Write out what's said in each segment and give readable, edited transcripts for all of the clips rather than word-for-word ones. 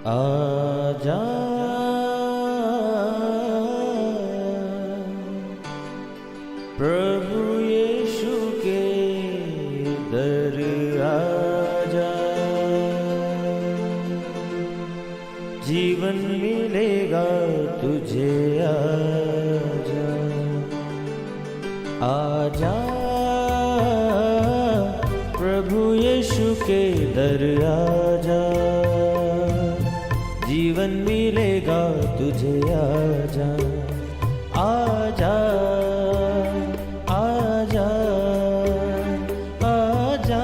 आजा प्रभु यीशु के दर आजा, जीवन मिलेगा तुझे। आजा आजा प्रभु यीशु के दर आजा, जीवन मिलेगा तुझे। आजा आजा आजा आजा।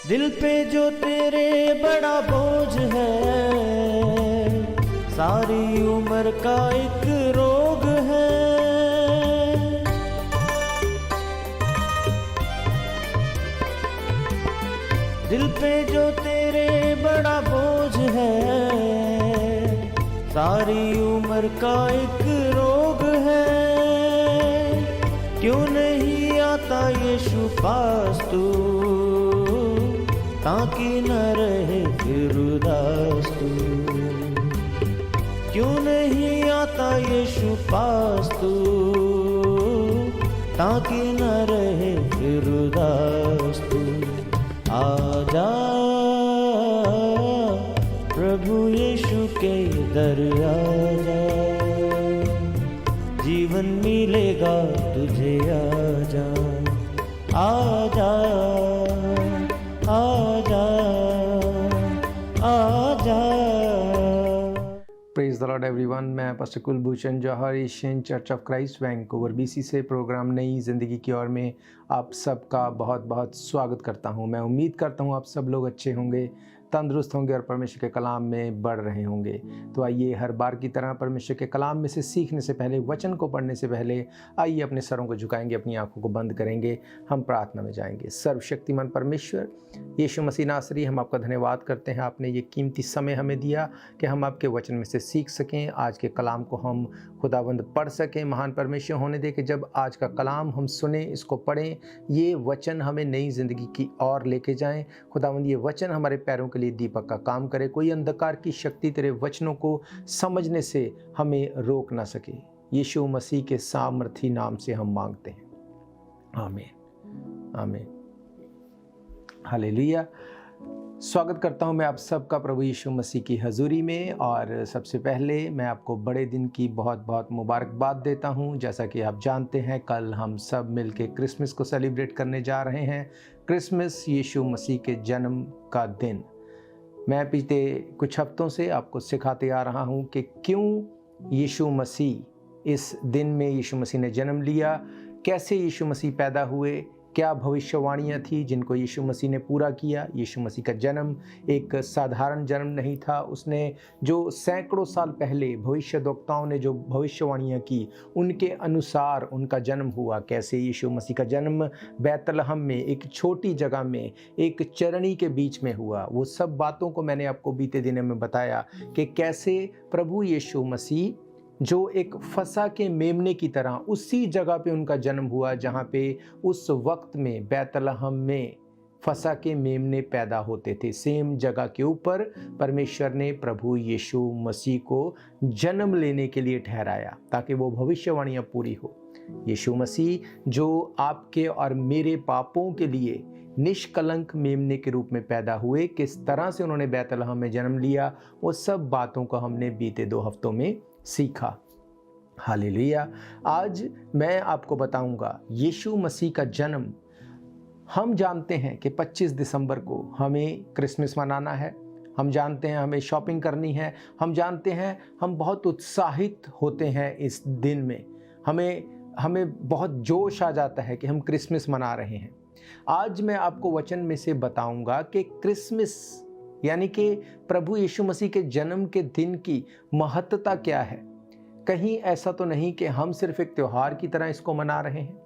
दिल पे जो तेरे बड़ा बोझ है, सारी उम्र का एक रोग है। दिल पे जो तेरे बड़ा बोझ है, सारी उम्र का एक रोग है। क्यों नहीं आता यीशु पास तू, ताकि न रहे फिर उदास तू। क्यों नहीं आता यीशु पास तू, ताकि न रहे फिर उदास तू। आजा प्रभु यीशु के दर आजा, जीवन मिलेगा तुझे। आजा आजा आजा आजा। Praise the Lord everyone. मैं pastor Kulbhushan Johar, Asian church of Christ Vancouver BC से प्रोग्राम नई ज़िंदगी की ओर में आप सबका बहुत बहुत स्वागत करता हूं। मैं उम्मीद करता हूं आप सब लोग अच्छे होंगे, तंदुरुस्त होंगे और परमेश्वर के कलाम में बढ़ रहे होंगे। तो आइए हर बार की तरह परमेश्वर के कलाम में से सीखने से पहले, वचन को पढ़ने से पहले आइए अपने सरों को झुकाएंगे, अपनी आंखों को बंद करेंगे, हम प्रार्थना में जाएंगे। सर्वशक्तिमान परमेश्वर यीशु मसीह नासरी, हम आपका धन्यवाद करते हैं, आपने ये कीमती समय हमें दिया कि हम आपके वचन में से सीख सकें, आज के कलाम को हम खुदाबंद पढ़ सकें। महान परमेश्वर होने दे कि जब आज का कलाम हम सुने, इसको पढ़ें, ये वचन हमें नई ज़िंदगी की ओर लेके जाएं। खुदाबंद ये वचन हमारे पैरों के लिए दीपक का काम करे, कोई अंधकार की शक्ति तेरे वचनों को समझने से हमें रोक ना सके। यीशु मसीह के सामर्थी नाम से हम मांगते हैं, आमीन आमीन हालेलुया। स्वागत करता हूं मैं आप सबका प्रभु यीशु मसीह की हजूरी में। और सबसे पहले मैं आपको बड़े दिन की बहुत बहुत मुबारकबाद देता हूं। जैसा कि आप जानते हैं, कल हम सब मिलके क्रिसमस को सेलिब्रेट करने जा रहे हैं। क्रिसमस यीशु मसीह के जन्म का दिन। मैं पिछले कुछ हफ्तों से आपको सिखाते आ रहा हूं कि क्यों यीशु मसीह इस दिन में यीशु मसीह ने जन्म लिया, कैसे यीशु मसीह पैदा हुए, क्या भविष्यवाणियाँ थी जिनको यीशु मसीह ने पूरा किया। यीशु मसीह का जन्म एक साधारण जन्म नहीं था। उसने जो सैकड़ों साल पहले भविष्यद्वक्ताओं ने जो भविष्यवाणियाँ की, उनके अनुसार उनका जन्म हुआ। कैसे यीशु मसीह का जन्म बैतलहम में, एक छोटी जगह में, एक चरनी के बीच में हुआ। वो सब बातों को मैंने आपको बीते दिनों में बताया कि कैसे प्रभु यीशु मसीह जो एक फसा के मेमने की तरह उसी जगह पे उनका जन्म हुआ जहाँ पे उस वक्त में बैतलहम में फसा के मेमने पैदा होते थे। सेम जगह के ऊपर परमेश्वर ने प्रभु यीशु मसीह को जन्म लेने के लिए ठहराया ताकि वो भविष्यवाणियाँ पूरी हो। यीशु मसीह जो आपके और मेरे पापों के लिए निष्कलंक मेमने के रूप में पैदा हुए, किस तरह से उन्होंने बैतलहम में जन्म लिया, वो सब बातों को हमने बीते 2 हफ्तों में सीखा। हालेलुया। आज मैं आपको बताऊंगा यीशु मसीह का जन्म। हम जानते हैं कि 25 दिसंबर को हमें क्रिसमस मनाना है। हम जानते हैं हमें शॉपिंग करनी है। हम जानते हैं हम बहुत उत्साहित होते हैं इस दिन में। हमें बहुत जोश आ जाता है कि हम क्रिसमस मना रहे हैं। आज मैं आपको वचन में से बताऊंगा कि क्रिसमस यानी कि प्रभु यीशु मसीह के जन्म के दिन की महत्ता क्या है। कहीं ऐसा तो नहीं कि हम सिर्फ एक त्योहार की तरह इसको मना रहे हैं।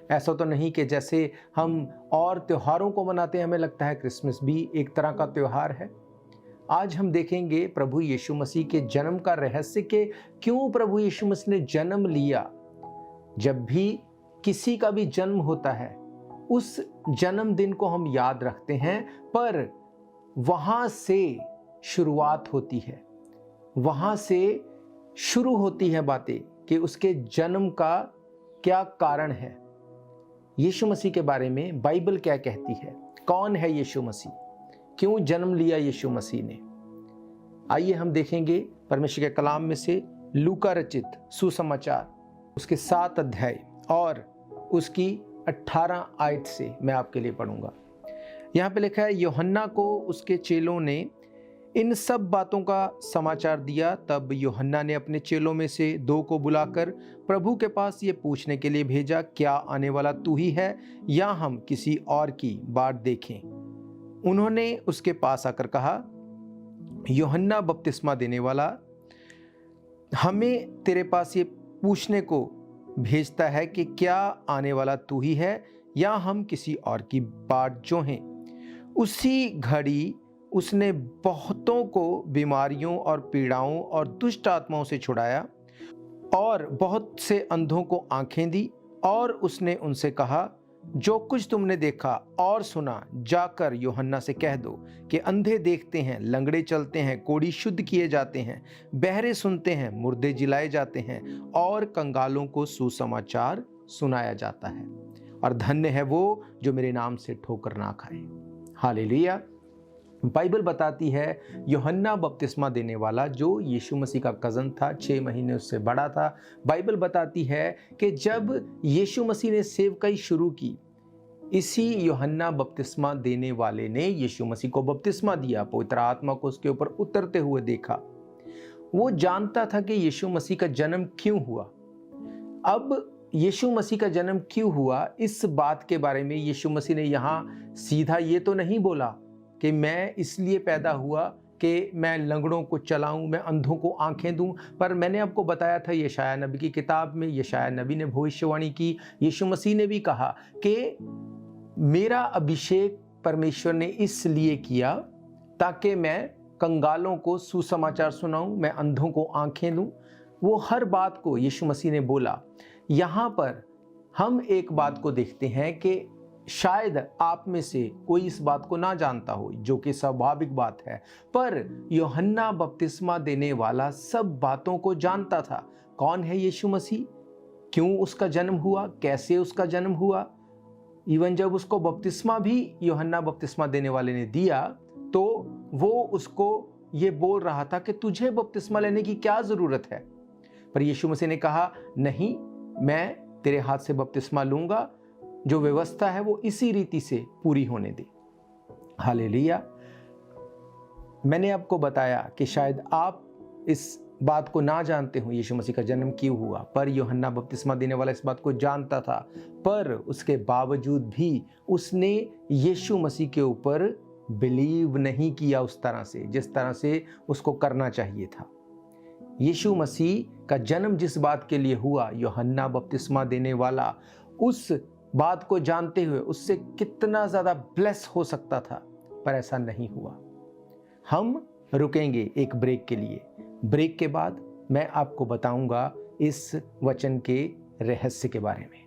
ऐसा तो नहीं कि जैसे हम और त्योहारों को मनाते हैं हमें लगता है क्रिसमस भी एक तरह का त्योहार है। आज हम देखेंगे प्रभु यीशु मसीह के जन्म का रहस्य के क्यों प्रभु यीशु मसीह ने जन्म लिया। जब भी किसी का भी जन्म होता है उस जन्मदिन को हम याद रखते हैं, पर वहां से शुरुआत होती है, वहां से शुरू होती है बातें कि उसके जन्म का क्या कारण है। यीशु मसीह के बारे में बाइबल क्या कहती है, कौन है यीशु मसीह, क्यों जन्म लिया यीशु मसीह ने। आइए हम देखेंगे परमेश्वर के कलाम में से लूका रचित सुसमाचार उसके 7 अध्याय और उसकी 18 आयत से मैं आपके लिए पढ़ूंगा। यहाँ पे लिखा है, यूहन्ना को उसके चेलों ने इन सब बातों का समाचार दिया। तब यूहन्ना ने अपने चेलों में से 2 को बुलाकर प्रभु के पास ये पूछने के लिए भेजा, क्या आने वाला तू ही है या हम किसी और की बाट देखें। उन्होंने उसके पास आकर कहा, यूहन्ना बपतिस्मा देने वाला हमें तेरे पास ये पूछने को भेजता है कि क्या आने वाला तू ही है या हम किसी और की बाट जोहें। उसी घड़ी उसने बहुतों को बीमारियों और पीड़ाओं और दुष्ट आत्माओं से छुड़ाया और बहुत से अंधों को आंखें दी। और उसने उनसे कहा, जो कुछ तुमने देखा और सुना जाकर यूहन्ना से कह दो कि अंधे देखते हैं, लंगड़े चलते हैं, कोढ़ी शुद्ध किए जाते हैं, बहरे सुनते हैं, मुर्दे जिलाए जाते हैं और कंगालों को सुसमाचार सुनाया जाता है। और धन्य है वो जो मेरे नाम से ठोकर ना खाए। हालेलुया। बाइबल बताती है यूहन्ना बपतिस्मा देने वाला जो यीशु मसीह का कज़न था, 6 महीने उससे बड़ा था, बाइबल बताती है कि जब यीशु मसीह ने सेवकाई शुरू की, इसी यूहन्ना बपतिस्मा देने वाले ने यीशु मसीह को बपतिस्मा दिया, पवित्र आत्मा को उसके ऊपर उतरते हुए देखा। वो जानता था कि यीशु मसीह का जन्म क्यों हुआ। अब यीशु मसीह का जन्म क्यों हुआ, इस बात के बारे में यीशु मसीह ने यहाँ सीधा ये तो नहीं बोला कि मैं इसलिए पैदा हुआ कि मैं लंगड़ों को चलाऊं, मैं अंधों को आंखें दूं। पर मैंने आपको बताया था यशायाह नबी की किताब में यशायाह नबी ने भविष्यवाणी की, यीशु मसीह ने भी कहा कि मेरा अभिषेक परमेश्वर ने इसलिए किया ताकि मैं कंगालों को सुसमाचार सुनाऊं, मैं अंधों को आंखें दूं। वो हर बात को यीशु मसीह ने बोला। यहाँ पर हम एक बात को देखते हैं कि शायद आप में से कोई इस बात को ना जानता हो, जो कि स्वाभाविक बात है, पर यूहन्ना बपतिस्मा देने वाला सब बातों को जानता था। कौन है यीशु मसीह, क्यों उसका जन्म हुआ, कैसे उसका जन्म हुआ। इवन जब उसको बपतिस्मा भी यूहन्ना बपतिस्मा देने वाले ने दिया तो वो उसको ये बोल रहा था कि तुझे बपतिस्मा लेने की क्या ज़रूरत है। पर यीशु मसीह ने कहा, नहीं, मैं तेरे हाथ से बपतिस्मा लूँगा, जो व्यवस्था है वो इसी रीति से पूरी होने दे। हालेलुया। मैंने आपको बताया कि शायद आप इस बात को ना जानते हो यीशु मसीह का जन्म क्यों हुआ, पर यूहन्ना बपतिस्मा देने वाला इस बात को जानता था, पर उसके बावजूद भी उसने यीशु मसीह के ऊपर बिलीव नहीं किया उस तरह से जिस तरह से उसको करना चाहिए था। यीशु मसीह का जन्म जिस बात के लिए हुआ, यूहन्ना बपतिस्मा देने वाला उस बात को जानते हुए उससे कितना ज़्यादा ब्लेस हो सकता था, पर ऐसा नहीं हुआ। हम रुकेंगे एक ब्रेक के लिए। ब्रेक के बाद मैं आपको बताऊंगा इस वचन के रहस्य के बारे में।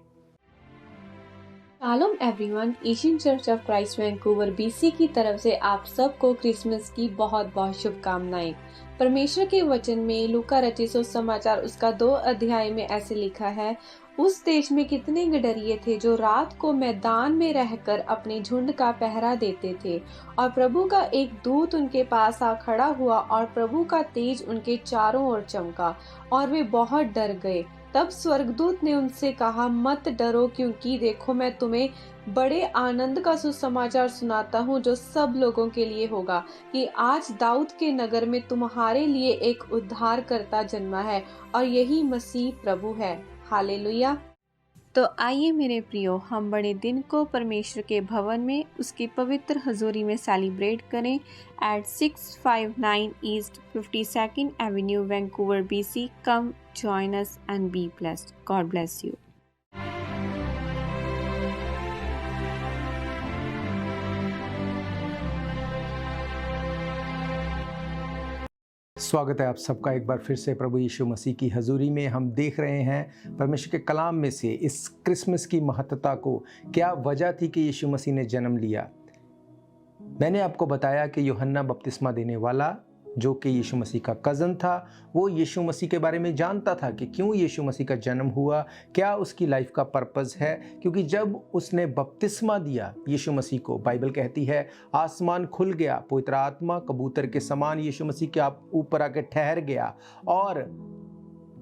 Shalom everyone, Asian church of Christ Vancouver BC की तरफ से आप सबको क्रिसमस की बहुत बहुत शुभकामनाएं। परमेश्वर के वचन में लूका रचित सुसमाचार उसका 2 अध्याय में ऐसे लिखा है, उस देश में कितने गडरिये थे जो रात को मैदान में रहकर अपने झुंड का पहरा देते थे, और प्रभु का एक दूत उनके पास आ खड़ा हुआ और प्रभु का तेज उनके चारों ओर चमका और वे बहुत डर गए। तब स्वर्गदूत ने उनसे कहा, मत डरो, क्योंकि देखो मैं तुम्हें बड़े आनंद का सुसमाचार सुनाता हूँ जो सब लोगों के लिए होगा, कि आज दाऊद के नगर में तुम्हारे लिए एक उद्धारकर्ता जन्मा है और यही मसीह प्रभु है। हालेलुया। तो आइए मेरे प्रियो, हम बड़े दिन को परमेश्वर के भवन में उसकी पवित्र हजूरी में सेलिब्रेट करें at 659 east 52nd avenue Vancouver BC। Come join us and be blessed. God bless you. स्वागत है आप सबका एक बार फिर से प्रभु यीशु मसीह की हजूरी में। हम देख रहे हैं परमेश्वर के कलाम में से इस क्रिसमस की महत्ता को, क्या वजह थी कि यीशु मसीह ने जन्म लिया। मैंने आपको बताया कि यूहन्ना बपतिस्मा देने वाला, जो कि यीशु मसीह का कज़न था, वो यीशु मसीह के बारे में जानता था कि क्यों यीशु मसीह का जन्म हुआ, क्या उसकी लाइफ का पर्पस है। क्योंकि जब उसने बपतिस्मा दिया यीशु मसीह को, बाइबल कहती है आसमान खुल गया, पवित्र आत्मा कबूतर के समान यीशु मसीह के ऊपर आके ठहर गया, और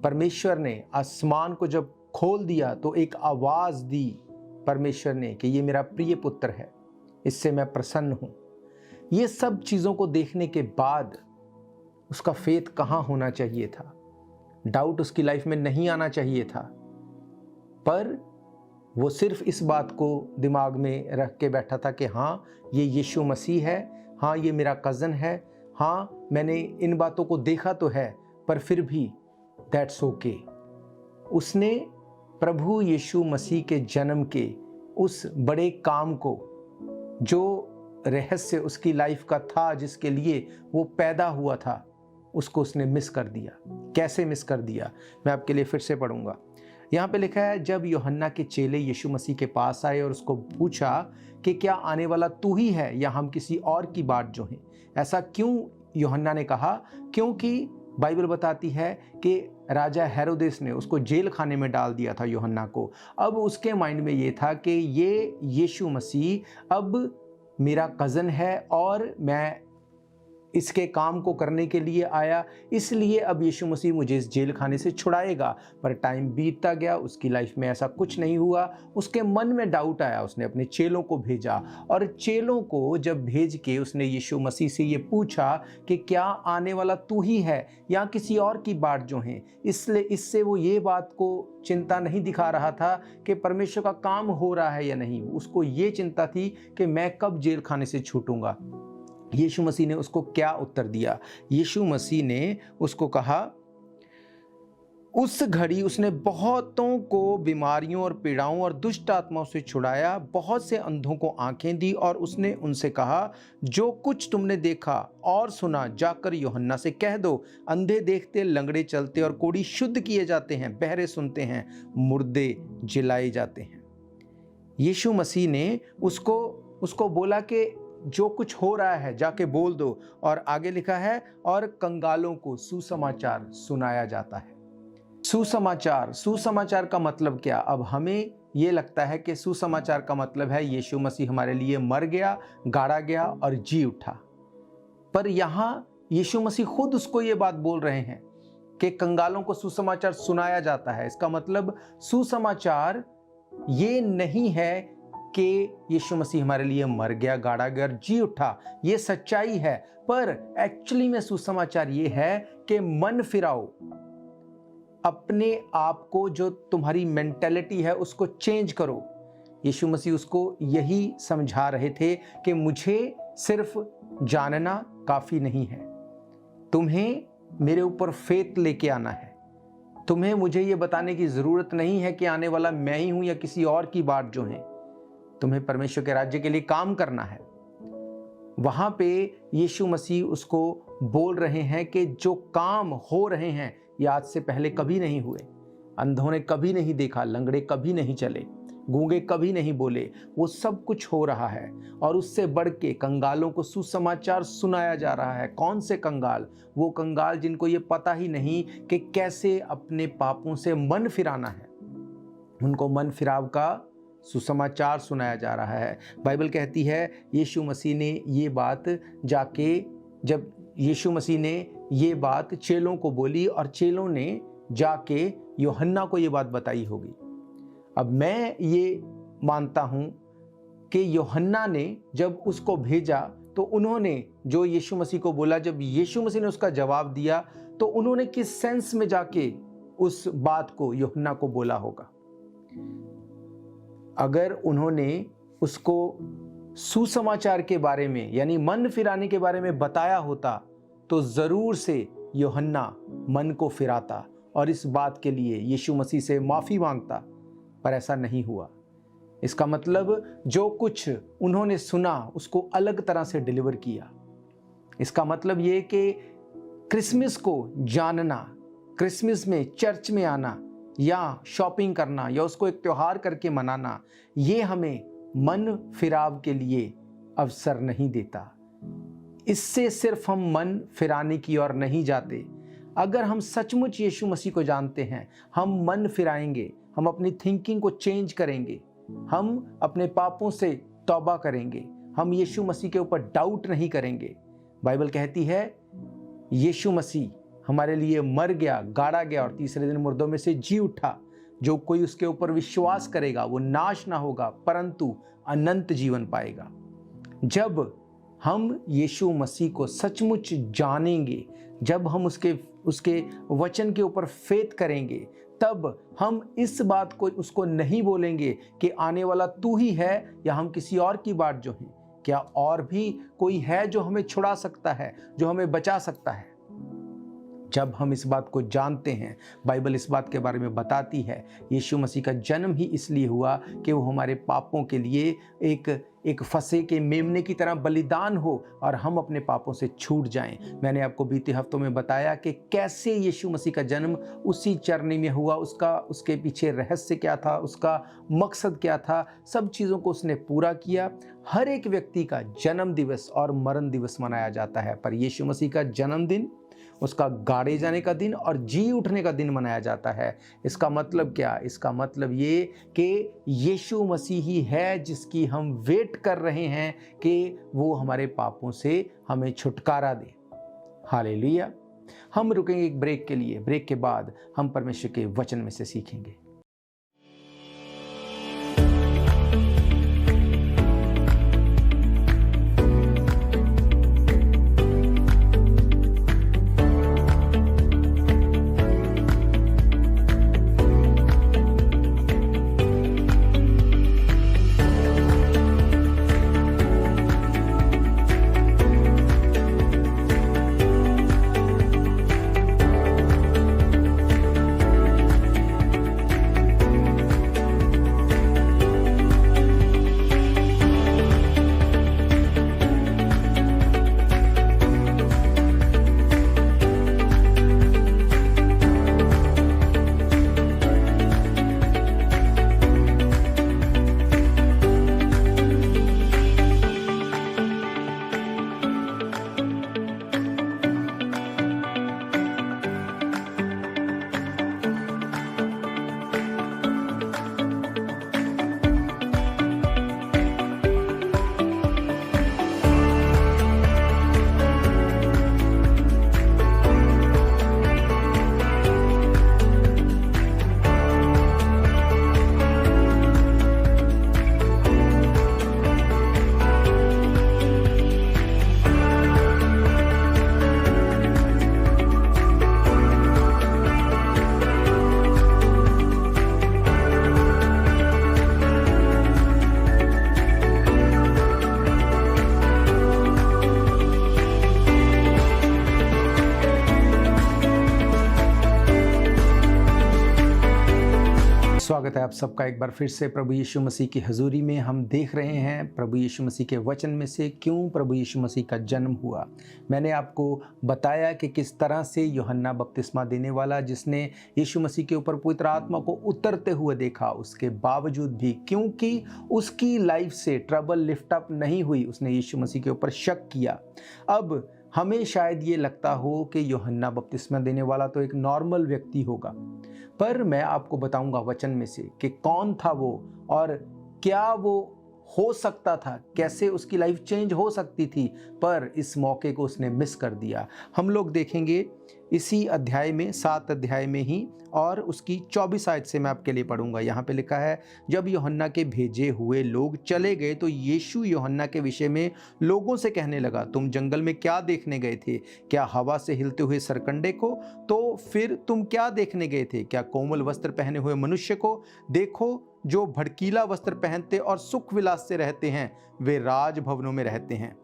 परमेश्वर ने आसमान को जब खोल दिया तो एक आवाज़ दी परमेश्वर ने कि ये मेरा प्रिय पुत्र है, इससे मैं प्रसन्न हूँ। ये सब चीज़ों को देखने के बाद उसका फेथ कहाँ होना चाहिए था, डाउट उसकी लाइफ में नहीं आना चाहिए था, पर वो सिर्फ इस बात को दिमाग में रख के बैठा था कि हाँ ये यीशु मसीह है, हाँ ये मेरा कज़न है, हाँ मैंने इन बातों को देखा तो है, पर फिर भी दैट्स ओके। उसने प्रभु यीशु मसीह के जन्म के उस बड़े काम को, जो रहस्य उसकी लाइफ का था, जिसके लिए वो पैदा हुआ था, उसको उसने मिस कर दिया। कैसे मिस कर दिया, मैं आपके लिए फिर से पढ़ूंगा। यहाँ पे लिखा है, जब यूहन्ना के चेले यीशु मसीह के पास आए और उसको पूछा कि क्या आने वाला तू ही है या हम किसी और की बाट जो हैं। ऐसा क्यों यूहन्ना ने कहा? क्योंकि बाइबल बताती है कि राजा हेरोदेस ने उसको जेल खाने में डाल दिया था यूहन्ना को। अब उसके माइंड में ये था कि ये यीशु मसीह अब मेरा कज़न है और मैं इसके काम को करने के लिए आया, इसलिए अब यीशु मसीह मुझे इस जेल खाने से छुड़ाएगा। पर टाइम बीतता गया, उसकी लाइफ में ऐसा कुछ नहीं हुआ। उसके मन में डाउट आया, उसने अपने चेलों को भेजा, और चेलों को जब भेज के उसने यीशु मसीह से ये पूछा कि क्या आने वाला तू ही है या किसी और की बाट जो हैं। इसलिए इससे वो ये बात को चिंता नहीं दिखा रहा था कि परमेश्वर का काम हो रहा है या नहीं, उसको ये चिंता थी कि मैं कब जेल खाने से छूटूंगा। यीशु मसीह ने उसको क्या उत्तर दिया? यीशु मसीह ने उसको कहा, उस घड़ी उसने बहुतों को बीमारियों और पीड़ाओं और दुष्ट आत्माओं से छुड़ाया, बहुत से अंधों को आंखें दी, और उसने उनसे कहा, जो कुछ तुमने देखा और सुना जाकर यूहन्ना से कह दो। अंधे देखते, लंगड़े चलते और कोढ़ी शुद्ध किए जाते हैं, बहरे सुनते हैं, मुर्दे जिलाए जाते हैं। यीशु मसीह ने उसको बोला कि जो कुछ हो रहा है जाके बोल दो। और आगे लिखा है, और कंगालों को सुसमाचार सुनाया जाता है। सुसमाचार का मतलब क्या? अब हमें ये लगता है कि सुसमाचार का मतलब है यीशु मसीह हमारे लिए मर गया, गाड़ा गया और जी उठा। पर यहाँ यीशु मसीह खुद उसको ये बात बोल रहे हैं कि कंगालों को सुसमाचार सुनाया जाता है। इसका मतलब सुसमाचार ये नहीं है कि यीशु मसीह हमारे लिए मर गया, गाड़ा गया, जी उठा। ये सच्चाई है, पर एक्चुअली में सुसमाचार ये है कि मन फिराओ, अपने आप को, जो तुम्हारी मेंटेलिटी है उसको चेंज करो। यीशु मसीह उसको यही समझा रहे थे कि मुझे सिर्फ जानना काफ़ी नहीं है, तुम्हें मेरे ऊपर फेथ लेके आना है। तुम्हें मुझे ये बताने की ज़रूरत नहीं है कि आने वाला मैं ही हूँ या किसी और की बात जो है। तुम्हें परमेश्वर के राज्य के लिए काम करना है। वहां पे यीशु मसीह उसको बोल रहे हैं कि जो काम हो रहे हैं ये आज से पहले कभी नहीं हुए। अंधों ने कभी नहीं देखा, लंगड़े कभी नहीं चले, गूंगे कभी नहीं बोले, वो सब कुछ हो रहा है। और उससे बढ़ के कंगालों को सुसमाचार सुनाया जा रहा है। कौन से कंगाल? वो कंगाल जिनको ये पता ही नहीं कि कैसे अपने पापों से मन फिराना है। उनको मन फिराव का सुसमाचार सुनाया जा रहा है। बाइबल कहती है यीशु मसीह ने ये बात जब यीशु मसीह ने ये बात चेलों को बोली, और चेलों ने जाके यूहन्ना को ये बात बताई होगी। अब मैं ये मानता हूँ कि यूहन्ना ने जब उसको भेजा तो उन्होंने जो यीशु मसीह को बोला, जब यीशु मसीह ने उसका जवाब दिया तो उन्होंने किस सेंस में जाके उस बात को यूहन्ना को बोला होगा। अगर उन्होंने उसको सुसमाचार के बारे में, यानी मन फिराने के बारे में बताया होता, तो ज़रूर से यूहन्ना मन को फिराता और इस बात के लिए यीशु मसीह से माफ़ी मांगता। पर ऐसा नहीं हुआ। इसका मतलब जो कुछ उन्होंने सुना उसको अलग तरह से डिलीवर किया। इसका मतलब ये कि क्रिसमस को जानना, क्रिसमस में चर्च में आना या शॉपिंग करना या उसको एक त्यौहार करके मनाना, ये हमें मन फिराव के लिए अवसर नहीं देता। इससे सिर्फ हम मन फिराने की ओर नहीं जाते। अगर हम सचमुच यीशु मसीह को जानते हैं, हम मन फिराएंगे, हम अपनी थिंकिंग को चेंज करेंगे, हम अपने पापों से तौबा करेंगे, हम यीशु मसीह के ऊपर डाउट नहीं करेंगे। बाइबल कहती है यीशु मसीह हमारे लिए मर गया, गाड़ा गया और तीसरे दिन मुर्दों में से जी उठा। जो कोई उसके ऊपर विश्वास करेगा वो नाश ना होगा परंतु अनंत जीवन पाएगा। जब हम यीशु मसीह को सचमुच जानेंगे, जब हम उसके वचन के ऊपर फेथ करेंगे, तब हम इस बात को उसको नहीं बोलेंगे कि आने वाला तू ही है या हम किसी और की बात जो है। क्या और भी कोई है जो हमें छुड़ा सकता है, जो हमें बचा सकता है? जब हम इस बात को जानते हैं, बाइबल इस बात के बारे में बताती है, यीशु मसीह का जन्म ही इसलिए हुआ कि वो हमारे पापों के लिए एक फंसे के मेमने की तरह बलिदान हो और हम अपने पापों से छूट जाएं। मैंने आपको बीते हफ्तों में बताया कि कैसे यीशु मसीह का जन्म उसी चरनी में हुआ, उसके पीछे रहस्य क्या था, उसका मकसद क्या था, सब चीज़ों को उसने पूरा किया। हर एक व्यक्ति का जन्म दिवस और मरण दिवस मनाया जाता है, पर यीशु मसीह का जन्मदिन, उसका गाड़े जाने का दिन और जी उठने का दिन मनाया जाता है। इसका मतलब क्या? इसका मतलब ये कि यीशु मसीह ही है जिसकी हम वेट कर रहे हैं कि वो हमारे पापों से हमें छुटकारा दे। हालेलुया। हम रुकेंगे एक ब्रेक के लिए। ब्रेक के बाद हम परमेश्वर के वचन में से सीखेंगे। स्वागत है आप सबका एक बार फिर से प्रभु यीशु मसीह की हजूरी में। हम देख रहे हैं प्रभु यीशु मसीह के वचन में से क्यों प्रभु यीशु मसीह का जन्म हुआ। मैंने आपको बताया कि किस तरह से यूहन्ना बपतिस्मा देने वाला, जिसने यीशु मसीह के ऊपर पवित्र आत्मा को उतरते हुए देखा, उसके बावजूद भी क्योंकि उसकी लाइफ से ट्रबल लिफ्ट अप नहीं हुई, उसने यीशु मसीह के ऊपर शक किया। अब हमें शायद ये लगता हो कि यूहन्ना बपतिस्मा देने वाला तो एक नॉर्मल व्यक्ति होगा, पर मैं आपको बताऊंगा वचन में से कि कौन था वो और क्या वो हो सकता था, कैसे उसकी लाइफ चेंज हो सकती थी, पर इस मौके को उसने मिस कर दिया। हम लोग देखेंगे इसी अध्याय में, 7 अध्याय में ही, और उसकी 24 आयत से मैं आपके लिए पढ़ूंगा। यहाँ पे लिखा है, जब यूहन्ना के भेजे हुए लोग चले गए तो यीशु यूहन्ना के विषय में लोगों से कहने लगा, तुम जंगल में क्या देखने गए थे? क्या हवा से हिलते हुए सरकंडे को? तो फिर तुम क्या देखने गए थे? क्या कोमल वस्त्र पहने हुए मनुष्य को? देखो, जो भड़कीला वस्त्र पहनते और सुख विलास से रहते हैं वे राजभवनों में रहते हैं।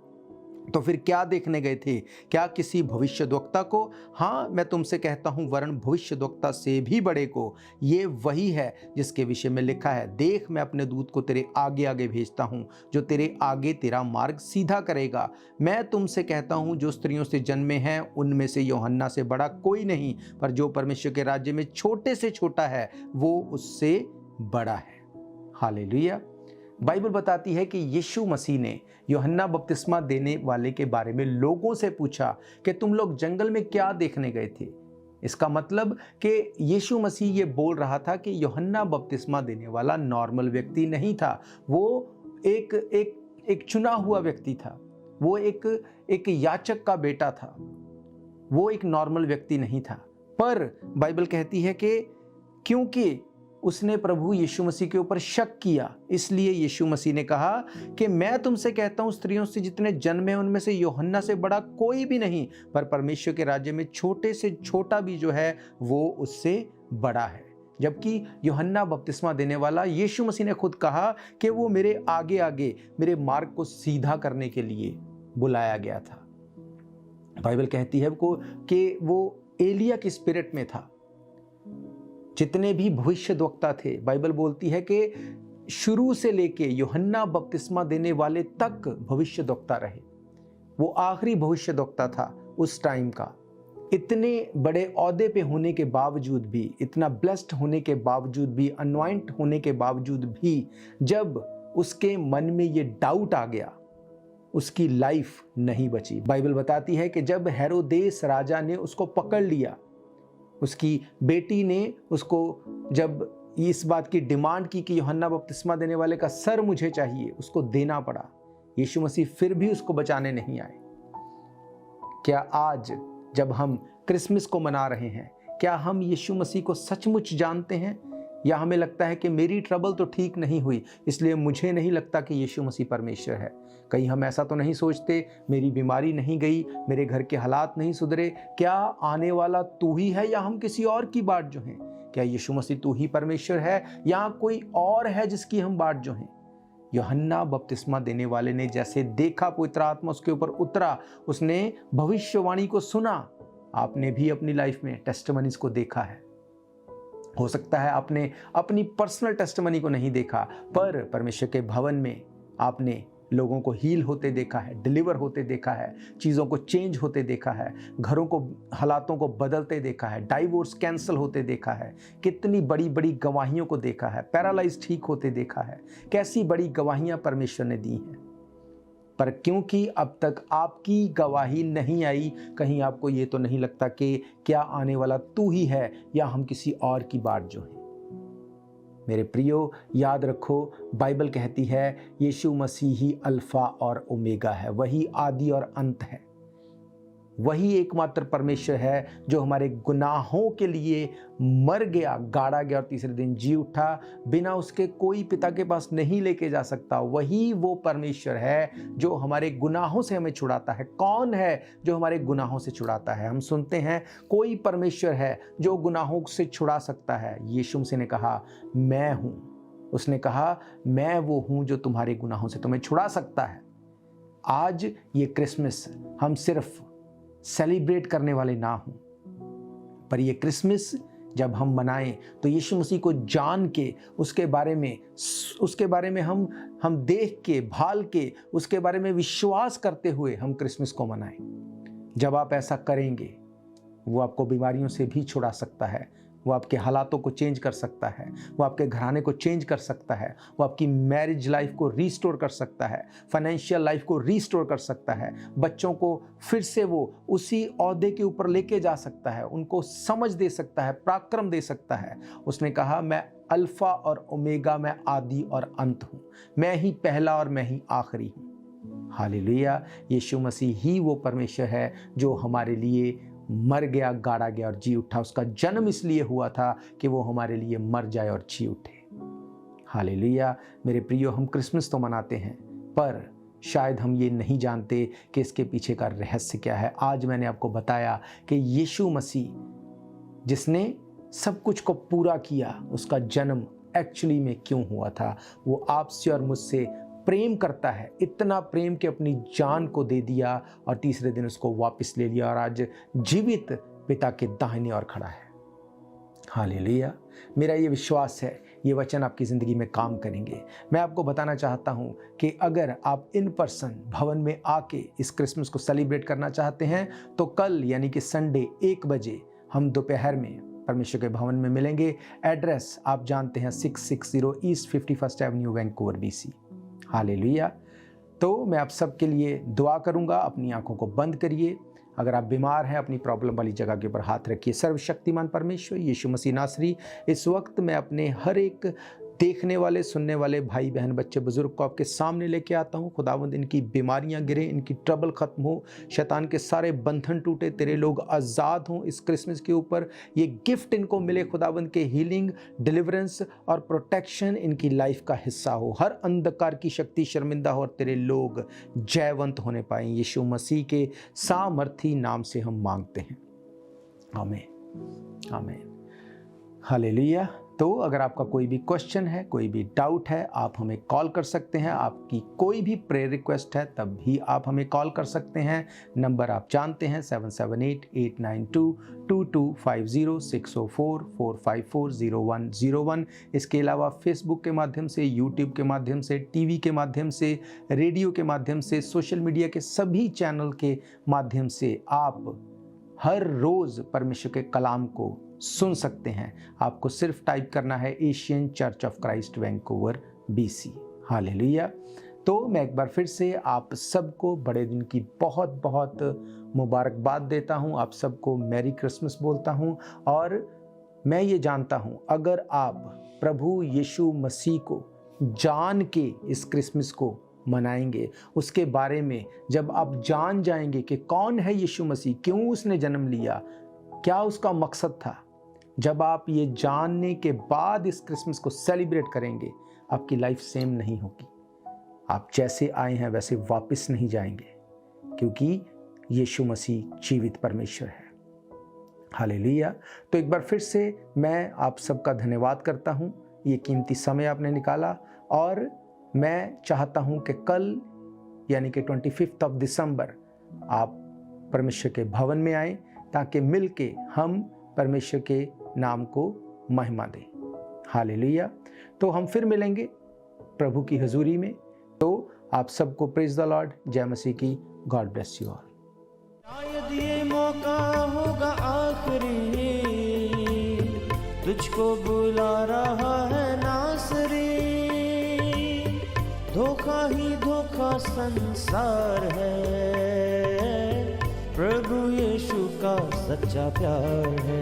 तो फिर क्या देखने गए थे? क्या किसी भविष्यद्वक्ता को? हाँ, मैं तुमसे कहता हूँ वरन भविष्यद्वक्ता से भी बड़े को। ये वही है जिसके विषय में लिखा है, देख मैं अपने दूत को तेरे आगे आगे भेजता हूँ, जो तेरे आगे तेरा मार्ग सीधा करेगा। मैं तुमसे कहता हूँ जो स्त्रियों से जन्मे हैं उनमें से यूहन्ना से बड़ा कोई नहीं, पर जो परमेश्वर के राज्य में छोटे से छोटा है वो उससे बड़ा है। हालेलुया। बाइबल बताती है कि यीशु मसीह ने यूहन्ना बपतिस्मा देने वाले के बारे में लोगों से पूछा कि तुम लोग जंगल में क्या देखने गए थे। इसका मतलब कि यीशु मसीह ये बोल रहा था कि यूहन्ना बपतिस्मा देने वाला नॉर्मल व्यक्ति नहीं था, वो एक चुना हुआ व्यक्ति था, वो एक याचक का बेटा था, वो एक नॉर्मल व्यक्ति नहीं था। पर बाइबल कहती है कि क्योंकि उसने प्रभु यीशु मसीह के ऊपर शक किया, इसलिए यीशु मसीह ने कहा कि मैं तुमसे कहता हूं स्त्रियों से जितने जन्मे उनमें से यूहन्ना से बड़ा कोई भी नहीं, पर परमेश्वर के राज्य में छोटे से छोटा भी जो है वो उससे बड़ा है। जबकि यूहन्ना बपतिस्मा देने वाला यीशु मसीह ने खुद कहा कि वो मेरे आगे आगे मेरे मार्ग को सीधा करने के लिए बुलाया गया था। बाइबल कहती है कि वो एलिया की स्पिरिट में था। जितने भी भविष्यद्वक्ता थे, बाइबल बोलती है कि शुरू से लेके यूहन्ना बपतिस्मा देने वाले तक भविष्यद्वक्ता रहे। वो आखिरी भविष्यद्वक्ता था उस टाइम का। इतने बड़े ओहदे पे होने के बावजूद भी, इतना ब्लेस्ड होने के बावजूद भी, अनॉइंट होने के बावजूद भी, जब उसके मन में ये डाउट आ गया, उसकी लाइफ नहीं बची। बाइबल बताती है कि जब हेरोदेस राजा ने उसको पकड़ लिया, उसकी बेटी ने उसको जब इस बात की डिमांड की कि यूहन्ना बपतिस्मा देने वाले का सर मुझे चाहिए, उसको देना पड़ा। यीशु मसीह फिर भी उसको बचाने नहीं आए। क्या आज जब हम क्रिसमस को मना रहे हैं, क्या हम यीशु मसीह को सचमुच जानते हैं, या हमें लगता है कि मेरी ट्रबल तो ठीक नहीं हुई इसलिए मुझे नहीं लगता कि यीशु मसीह परमेश्वर है? कहीं हम ऐसा तो नहीं सोचते, मेरी बीमारी नहीं गई, मेरे घर के हालात नहीं सुधरे, क्या आने वाला तू ही है या हम किसी और की बाट जो हैं? क्या यीशु मसीह तू ही परमेश्वर है या कोई और है जिसकी हम बाट जो हैं? यूहन्ना बपतिस्मा देने वाले ने जैसे देखा, पवित्र आत्मा उसके ऊपर उतरा, उसने भविष्यवाणी को सुना। आपने भी अपनी लाइफ में टेस्टिमनीज को देखा है। हो सकता है आपने अपनी पर्सनल टेस्टिमनी को नहीं देखा, पर परमेश्वर के भवन में आपने लोगों को हील होते देखा है, डिलीवर होते देखा है, चीज़ों को चेंज होते देखा है, घरों को, हालातों को बदलते देखा है, डाइवोर्स कैंसिल होते देखा है, कितनी बड़ी बड़ी गवाहियों को देखा है, पैरालाइज ठीक होते देखा है। कैसी बड़ी गवाहियां परमेश्वर ने दी हैं। पर क्योंकि अब तक आपकी गवाही नहीं आई, कहीं आपको ये तो नहीं लगता कि क्या आने वाला तू ही है या हम किसी और की बाट जो है। मेरे प्रियो, याद रखो, बाइबल कहती है यीशु मसीह ही अल्फा और ओमेगा है, वही आदि और अंत है। वही एकमात्र परमेश्वर है जो हमारे गुनाहों के लिए मर गया, गाड़ा गया और तीसरे दिन जी उठा। बिना उसके कोई पिता के पास नहीं लेके जा सकता। वही वो परमेश्वर है जो हमारे गुनाहों से हमें छुड़ाता है। कौन है जो हमारे गुनाहों से छुड़ाता है? हम सुनते हैं कोई परमेश्वर है जो गुनाहों से छुड़ा सकता है। यीशु मसीह ने कहा मैं हूं। उसने कहा मैं वो हूं जो तुम्हारे गुनाहों से तुम्हें छुड़ा सकता है। आज ये क्रिसमस हम सिर्फ सेलिब्रेट करने वाले ना हों, पर ये क्रिसमस जब हम मनाएं तो यीशु मसीह को जान के उसके बारे में हम देख के, भाल के, उसके बारे में विश्वास करते हुए हम क्रिसमस को मनाएं। जब आप ऐसा करेंगे, वो आपको बीमारियों से भी छुड़ा सकता है, वो आपके हालातों को चेंज कर सकता है, वो आपके घराने को चेंज कर सकता है, वो आपकी मैरिज लाइफ को रीस्टोर कर सकता है, फाइनेंशियल लाइफ को रीस्टोर कर सकता है, बच्चों को फिर से वो उसी ओहदे के ऊपर लेके जा सकता है, उनको समझ दे सकता है, पराक्रम दे सकता है। उसने कहा मैं अल्फा और ओमेगा, मैं आदि और अंत हूँ, मैं ही पहला और मैं ही आखिरी हूँ। हालेलुया। यीशु मसीह ही वो परमेश्वर है जो हमारे लिए मर गया, गाड़ा गया और जी उठा। उसका जन्म इसलिए हुआ था कि वो हमारे लिए मर जाए और जी उठे। हालेलुया। मेरे प्रियो, हम क्रिसमस तो मनाते हैं, पर शायद हम ये नहीं जानते कि इसके पीछे का रहस्य क्या है। आज मैंने आपको बताया कि यीशु मसीह जिसने सब कुछ को पूरा किया, उसका जन्म एक्चुअली में क्यों हुआ था, वो आपसे और मुझसे प्रेम करता है, इतना प्रेम कि अपनी जान को दे दिया और तीसरे दिन उसको वापस ले लिया और आज जीवित पिता के दाहिने ओर खड़ा है। हालेलुया। मेरा ये विश्वास है ये वचन आपकी ज़िंदगी में काम करेंगे। मैं आपको बताना चाहता हूँ कि अगर आप इन पर्सन भवन में आके इस क्रिसमस को सेलिब्रेट करना चाहते हैं तो कल यानी कि संडे 1 बजे हम दोपहर में परमेश्वर के भवन में मिलेंगे। एड्रेस आप जानते हैं 660 east 51st Avenue Vancouver BC। Hallelujah. तो मैं आप सबके लिए दुआ करूँगा। अपनी आंखों को बंद करिए। अगर आप बीमार हैं अपनी प्रॉब्लम वाली जगह के ऊपर हाथ रखिए। सर्वशक्तिमान परमेश्वर यीशु मसीह नासरी, इस वक्त मैं अपने हर एक देखने वाले सुनने वाले भाई बहन बच्चे बुजुर्ग को आपके सामने लेके आता हूँ। खुदावंद इनकी बीमारियां गिरे, इनकी ट्रबल खत्म हो, शैतान के सारे बंधन टूटे, तेरे लोग आज़ाद हों इस क्रिसमस के ऊपर। ये गिफ्ट इनको मिले खुदावंद के, हीलिंग, डिलीवरेंस और प्रोटेक्शन इनकी लाइफ का हिस्सा हो। हर अंधकार की शक्ति शर्मिंदा हो और तेरे लोग जयवंत होने पाएं। यीशु मसीह के सामर्थी नाम से हम मांगते हैं, आमीन आमीन। हालेलुया। तो अगर आपका कोई भी क्वेश्चन है, कोई भी डाउट है, आप हमें कॉल कर सकते हैं। आपकी कोई भी प्रेयर रिक्वेस्ट है तब भी आप हमें कॉल कर सकते हैं। नंबर आप जानते हैं 778-892-2250 604-454-0101। इसके अलावा फेसबुक के माध्यम से, यूट्यूब के माध्यम से, टीवी के माध्यम से, रेडियो के माध्यम से, सोशल मीडिया के सभी चैनल के माध्यम से आप हर रोज़ परमेश्वर के कलाम को सुन सकते हैं। आपको सिर्फ टाइप करना है Asian church of Christ Vancouver BC। Hallelujah. तो मैं एक बार फिर से आप सबको बड़े दिन की बहुत बहुत मुबारकबाद देता हूं। आप सबको मैरी क्रिसमस बोलता हूं और मैं ये जानता हूं अगर आप प्रभु यीशु मसीह को जान के इस क्रिसमस को मनाएंगे, उसके बारे में जब आप जान जाएंगे कि कौन है यीशु मसीह, क्यों उसने जन्म लिया, क्या उसका मकसद था, जब आप ये जानने के बाद इस क्रिसमस को सेलिब्रेट करेंगे, आपकी लाइफ सेम नहीं होगी। आप जैसे आए हैं वैसे वापस नहीं जाएंगे, क्योंकि यीशु मसीह जीवित परमेश्वर है। हालेलुया। तो एक बार फिर से मैं आप सबका धन्यवाद करता हूँ। ये कीमती समय आपने निकाला और मैं चाहता हूँ कि कल यानी कि 25 दिसंबर आप परमेश्वर के भवन में आएँ ताकि मिलके हम परमेश्वर के नाम को महिमा दें। हालेलुया। तो हम फिर मिलेंगे प्रभु की हजूरी में। तो आप सबको प्रेज द लॉर्ड, जय मसीह की। God bless you all. शायद ये मौका होगा आखिरी, तुझको बुला रहा है नासरी। धोखा ही धोखा संसार है, प्रभु यीशु का सच्चा प्यार है।